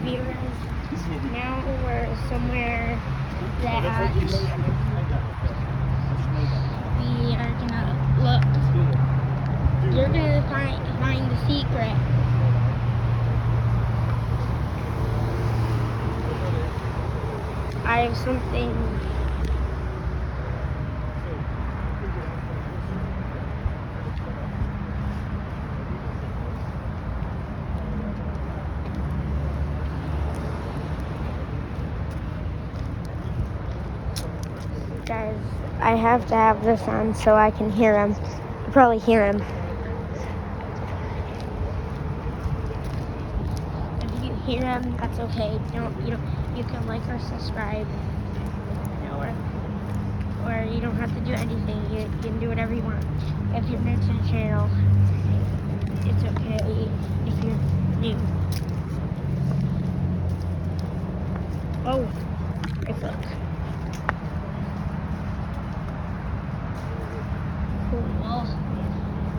Viewers, now we're somewhere that we are gonna look. You're gonna find the secret. I have something. Guys, I have to have this on so I can hear him. You probably hear him. If you hear him, that's okay. You can like or subscribe, or you don't have to do anything. You can do whatever you want. If you're new to the channel, it's okay if you're new. Oh, it's look. Cool.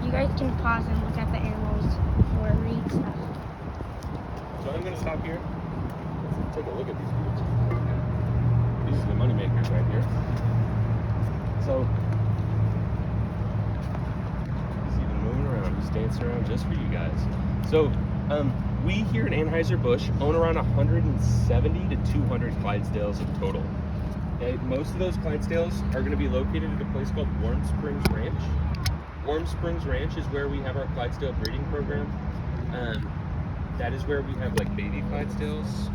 You guys can pause and look at the animals before I read stuff. So I'm going to stop here. Let's take a look at these dudes. These are the money makers right here. So he's even moving around. He's dancing around just for you guys. So we here at Anheuser-Busch own around 170 to 200 Clydesdales in total. Okay, most of those Clydesdales are going to be located at a place called Warm Springs Ranch. Warm Springs Ranch is where we have our Clydesdale breeding program. That is where we have like baby Clydesdales.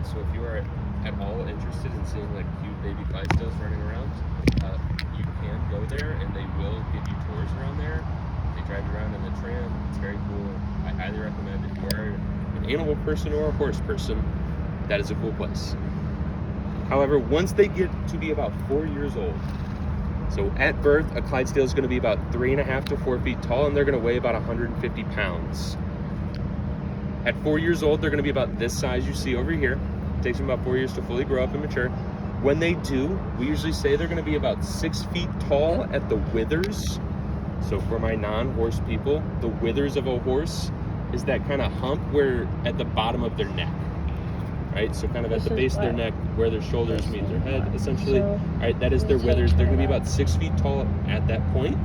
So if you are at all interested in seeing like cute baby Clydesdales running around, you can go there and they will give you tours around there. They drive you around in the tram. It's very cool. I highly recommend it. If you are an animal person or a horse person, that is a cool place. However, once they get to be about 4 years old, so at birth, a Clydesdale is going to be about 3.5 to 4 feet tall, and they're going to weigh about 150 pounds. At 4 years old, they're going to be about this size you see over here. It takes them about 4 years to fully grow up and mature. When they do, we usually say they're going to be about 6 feet tall at the withers. So for my non-horse people, the withers of a horse is that kind of hump where at the bottom of their neck. Right, so kind of at the base of their neck, where their shoulders meet their head, essentially. All right, that is their withers. They're going to be about 6 feet tall at that point,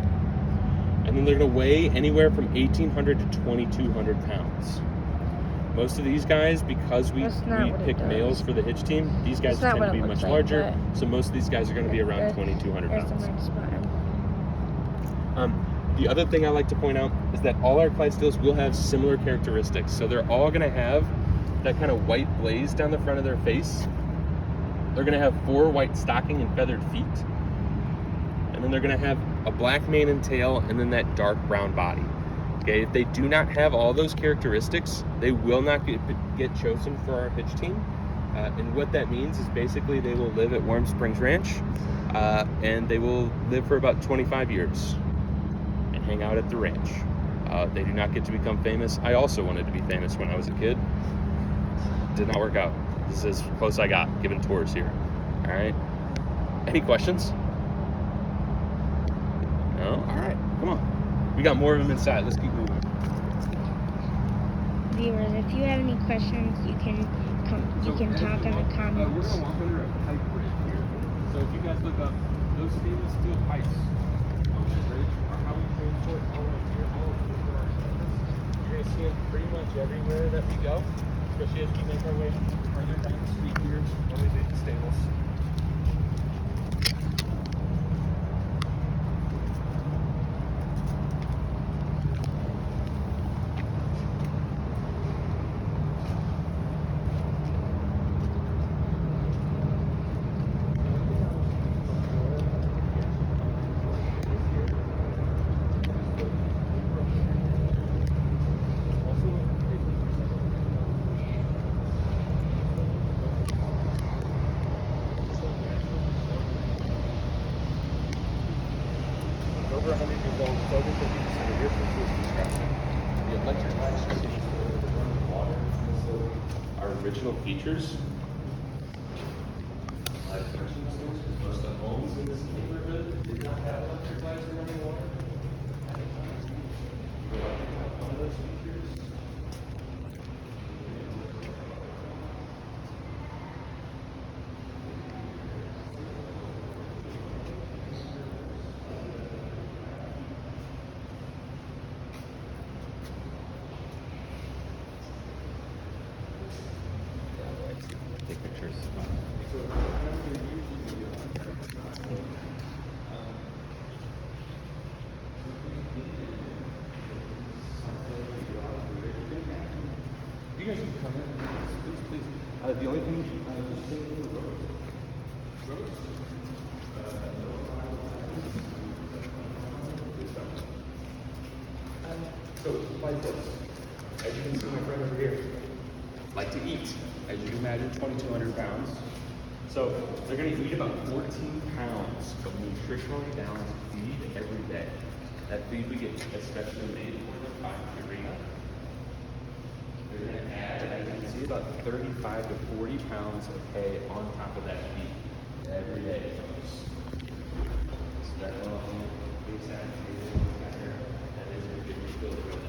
and then they're going to weigh anywhere from 1,800 to 2,200 pounds. Most of these guys, because we pick males for the hitch team, these guys tend to be much larger. So most of these guys are going to be around 2,200 pounds. The other thing I like to point out is that all our Clydesdales will have similar characteristics. So they're all going to have that kind of white blaze down the front of their face. They're going to have 4 white stocking and feathered feet. And then they're going to have a black mane and tail, and then that dark brown body. Okay, if they do not have all those characteristics, they will not get chosen for our hitch team. And what that means is basically they will live at Warm Springs Ranch, and they will live for about 25 years and hang out at the ranch. They do not get to become famous. I also wanted to be famous when I was a kid. Did not work out. This is as close I got giving tours here. All right. Any questions? No? All right. Come on. We got more of them inside. Let's keep moving. Viewers, if you have any questions, you can talk in the comments. We're gonna walk under a pipe bridge here. So if you guys look up, those stainless steel pipes on the bridge are how we transport all of here, all of the our shipments. You're gonna see them pretty much everywhere that we go. Especially as we make our way further down the street here, all the way to the stables. Over 100 years old, it's over 50% of your system is construction. The electric lights are running water. So our original features, like flushing systems, because most of the homes in this neighborhood did not have electric lights or running water. One of those features. You guys can come in, please. The only thing just stay in the road. So, like this. As you can see, my friend over here, like to eat. As you can imagine, 2,200 pounds. So they're going to eat about 14 pounds of nutritionally balanced feed every day. That feed we get especially made for them by Purina. They're going to add, as you can see, about 35 to 40 pounds of hay on top of that feed every day. So that little big sack that is a good refill for the day.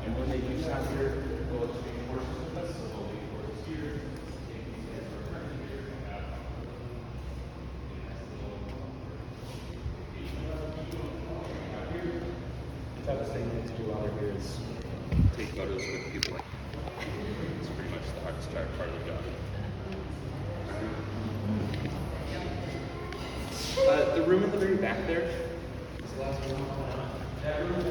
And when they do stop here, they'll exchange horses with us, so they'll leave horses here, take these guys for a run here, and out. The toughest thing to do while they're here is take photos with people like you. It's pretty much the hardest part of the job. The room in the very back there is the last room. That room is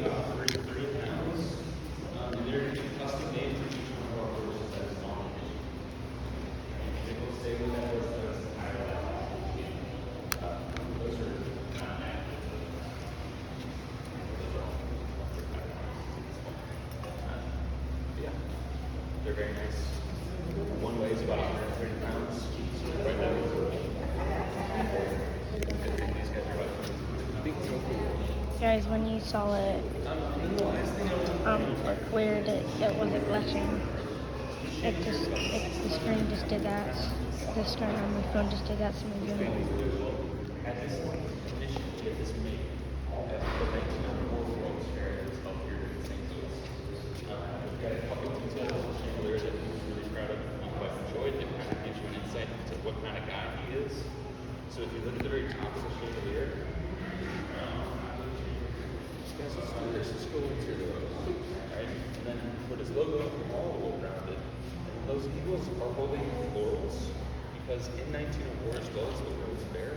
about 30 pounds. And they're custom made for each one of our horses that is on it. They will stay with that horse for the entire life. Those are not active. Those are all yeah. They're very nice. One weighs about 130 pounds. Right now. Guys, when you saw it, where it wasn't flashing, the screen just did that. The screen on my phone just did that. So maybe At this condition, get this made. The 1904 Fair is held here in St. Louis. We've got a couple of details on the chandelier that he was really proud of and quite enjoyed. It kind of gives you an insight into what kind of guy he is. So if you look at the very top of the chandelier, let's just go into the right? And then put his logo all around it. And those eagles are holding laurels because in 1904 as well as the World's Fair,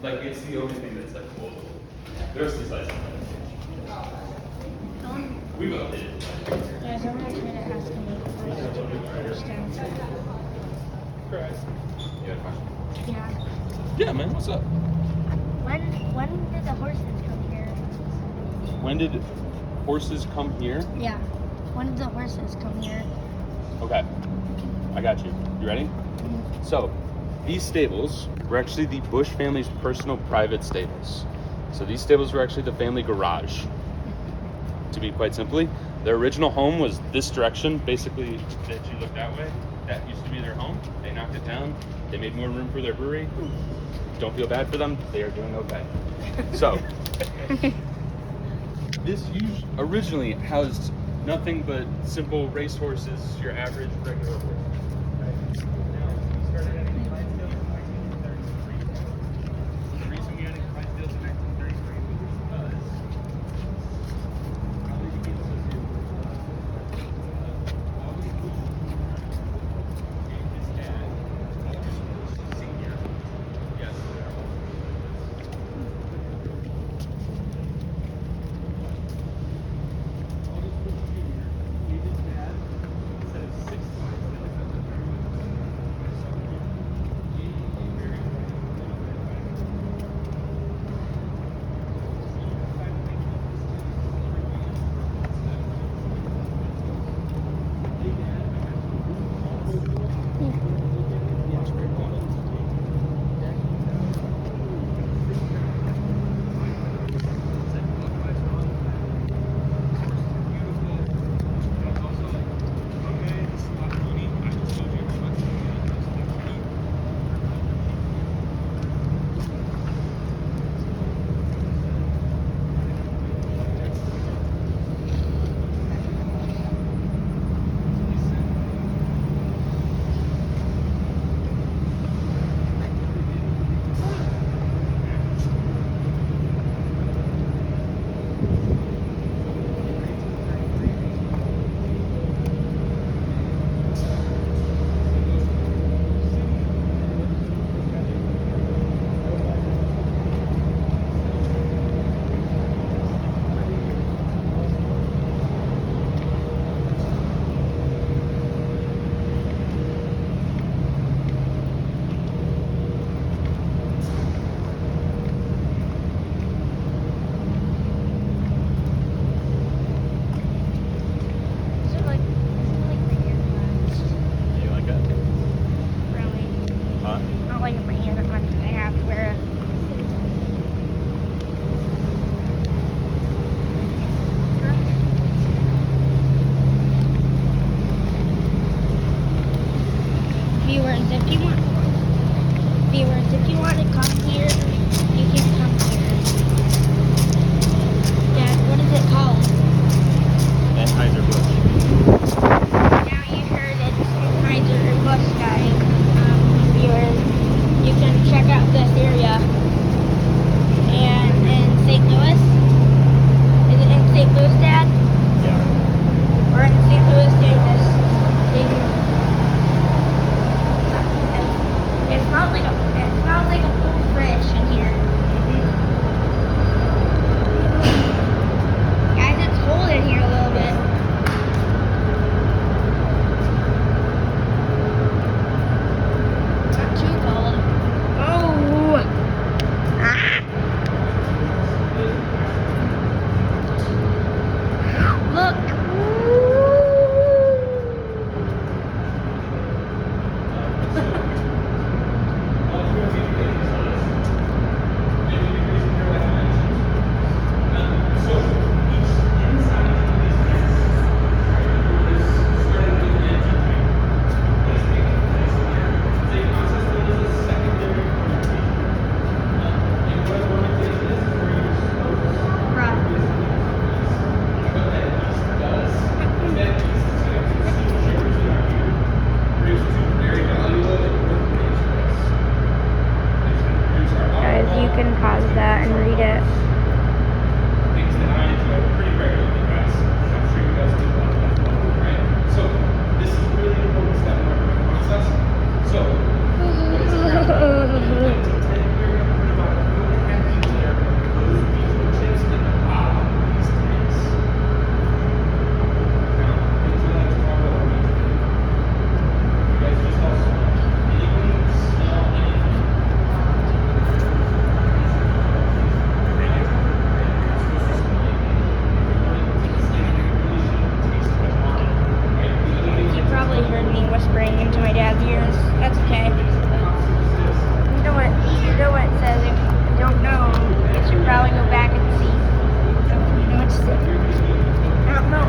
like it's the only thing that's like cool. The rest of the size. We both did. yeah, someone actually asked me if I understand. You had a question? Yeah. Yeah, man. What's up? When did the horses come here? When did horses come here? Yeah. When did the horses come here? Okay, I got you. You ready? So, these stables were actually the Bush family's personal private stables. So these stables were actually the family garage. To be quite simply, their original home was this direction, basically that you look that way. That used to be their home. They knocked it down. They made more room for their brewery. Don't feel bad for them. They are doing okay. So, this originally housed nothing but simple race horses, your average regular horse. Right? Now, we started at a Clydesdale in 1933. If you want to come here, you can come here. Dad, what is it called? Anheuser-Busch. Now you heard it's Anheuser-Busch, guys. Viewers, you can check out this area. And in St. Louis, is it in St. Louis, Dad? Yeah. We're in St. Louis doing this thing. It smells like a full fridge in here. Guys, it's cold in here a little bit. Not too cold. Oh! Ah! Look! You can pause that and read it. Things that I enjoy pretty regularly, guys. I'm sure you guys do a lot of that, right? So this is a really important step in our process. So what is it? We're going to put about 4.5 people there. Those beef chips in the bottom of these tanks. Now, would you like to talk about what you guys just all smell? Anybody smell anything? You probably heard me whispering into my dad's ears. That's okay. You know what it says. If you don't know, you should probably go back and see. You know what to say. I don't know.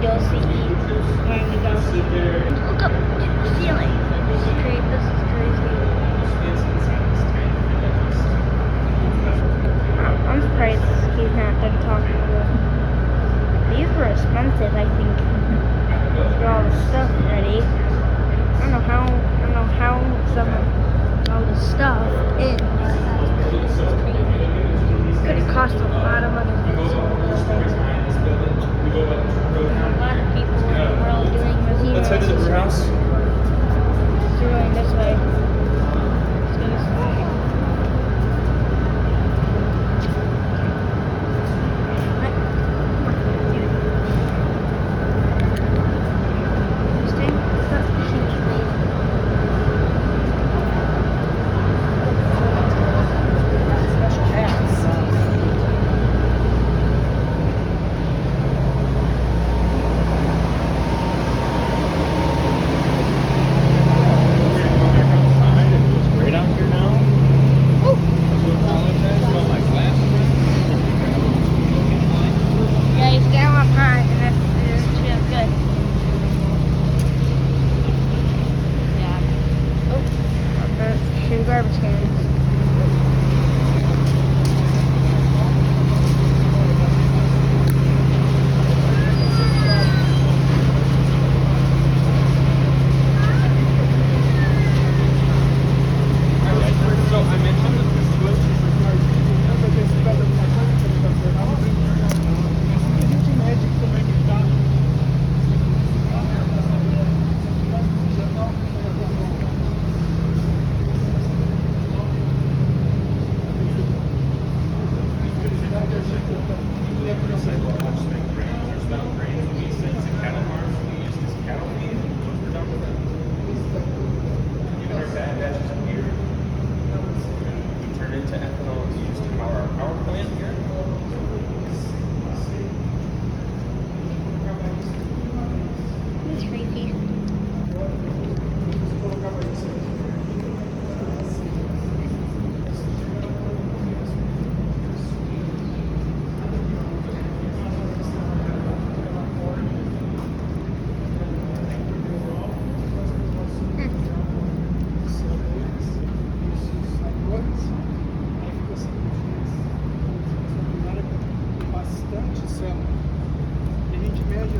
You'll see when we go. Look up to the ceiling. This is crazy. I'm surprised he's not done talking to them. These were expensive, I think. For all the stuff already. I don't know how some of all the stuff is. That's crazy. Could have cost a lot of money. A lot of people in the world doing museums. Let's head to the brew house. It's going this way. It's going this way.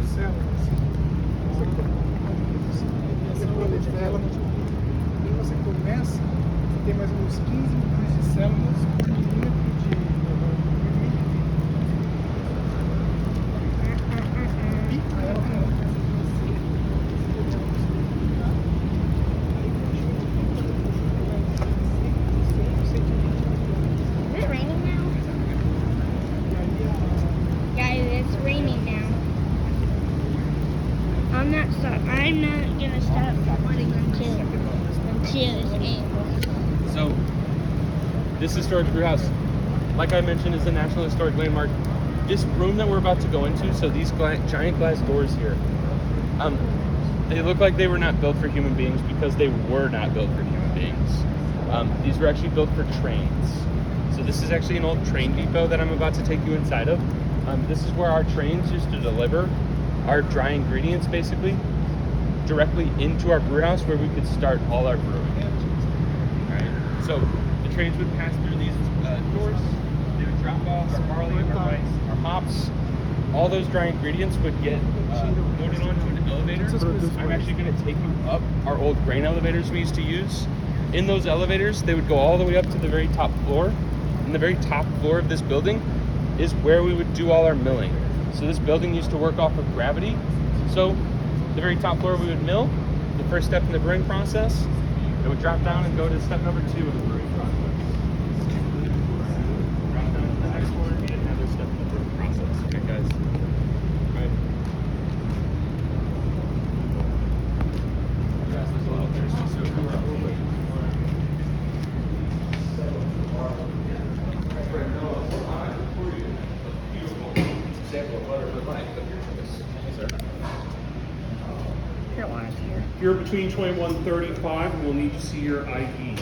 de células. Você prolifera no e você começa, você tem mais ou menos 15 milhões de células por milímetro de aí ela começa a crescer. Is it raining now? Guys, it's raining now. I'm not gonna stop recording until it's in. So, this historic brew house, like I mentioned, is a National Historic Landmark. This room that we're about to go into, so these giant glass doors here, they look like they were not built for human beings because they were not built for human beings. These were actually built for trains. So this is actually an old train depot that I'm about to take you inside of. This is where our trains used to deliver our dry ingredients, basically, directly into our brew house where we could start all our brewing. All right. So the trains would pass through these doors. They would drop off our barley, our rice, our hops. All those dry ingredients would get loaded onto an elevator. I'm actually going to take you up our old grain elevators we used to use. In those elevators, they would go all the way up to the very top floor. And the very top floor of this building is where we would do all our milling. So this building used to work off of gravity. So the very top floor we would mill, the first step in the brewing process. It would drop down and go to step number 2 of the brewing process. Drop down to the next floor and be another step in the brewing process. Okay, guys. All right. Yes, there's a lot of thirsty, so come around a little bit. If you're between 21 and 35, we'll need to see your ID.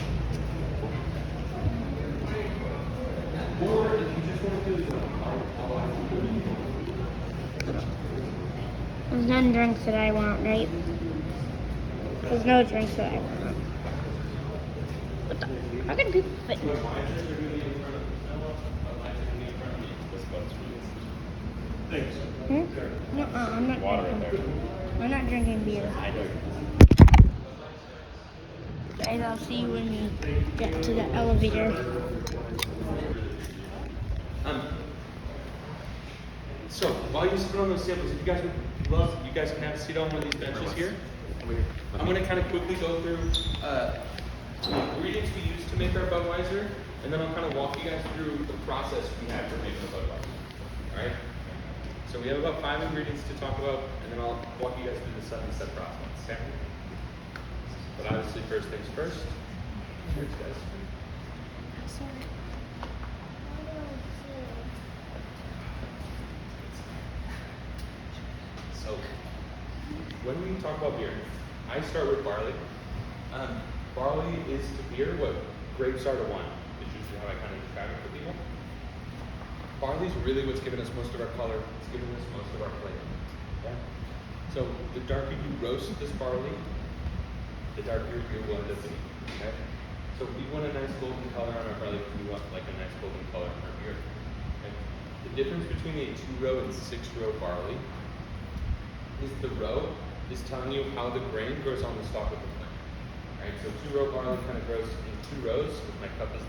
Or if you just want to There's none drinks that I want, right? There's no drinks that I want. What the? How can people fit? Thanks. No, I'm not drinking. I'm not drinking beer. Guys, I'll see you when we get to the elevator. So while you're sitting on those samples, if you guys would love, you guys can have a seat on one of these benches here. I'm going to kind of quickly go through the ingredients we use to make our Budweiser, and then I'll kind of walk you guys through the process we have for making a Budweiser. All right? So we have about 5 ingredients to talk about, and then I'll walk you guys through the 7-step process. Okay? But obviously, first things first. Cheers, guys. So, when we talk about beer, I start with barley. Barley is to beer what grapes are to wine, is usually how I kind of describe it for people. Barley is really what's given us most of our color. It's given us most of our flavor. Okay? So the darker you roast this barley, the darker your beer will end up being. Okay? So we want a nice golden color on our barley. We want like a nice golden color on our beer. Okay? The difference between a 2-row and 6-row barley is the row is telling you how the grain grows on the stalk of the plant. Right? So 2-row barley kind of grows in 2 rows. My cup is